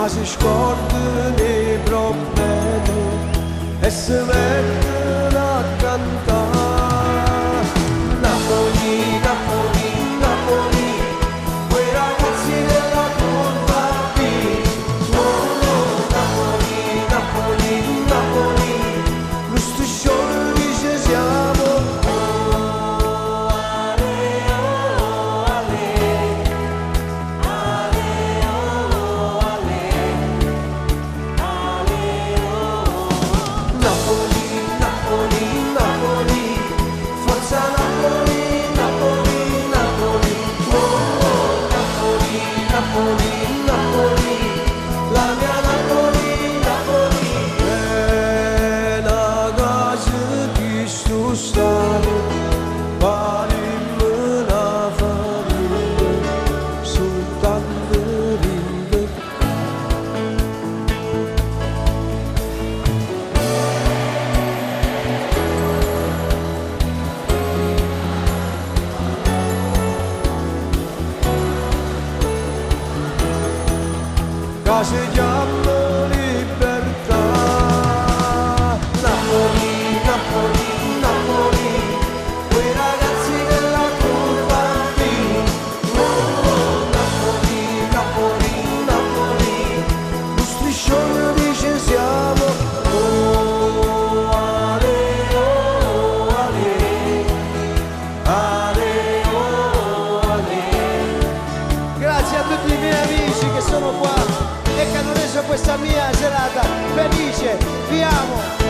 Ma si scordano i problemi e si mettono a cantare. Napoli, Napoli, Napoli, quei ragazzi della curva B. Oh, Napoli, Napoli, Napoli, lo striscione dice siamo. Si chiama libertà. Napoli, Napoli, Napoli, quei ragazzi della curva B. Oh, Napoli, Napoli, Napoli, lo striscione dice siamo. Oh, ale, oh, ale, ale, oh, ale. Grazie a tutti i miei amici che sono qua e che hanno reso questa mia serata felice. Vi amo.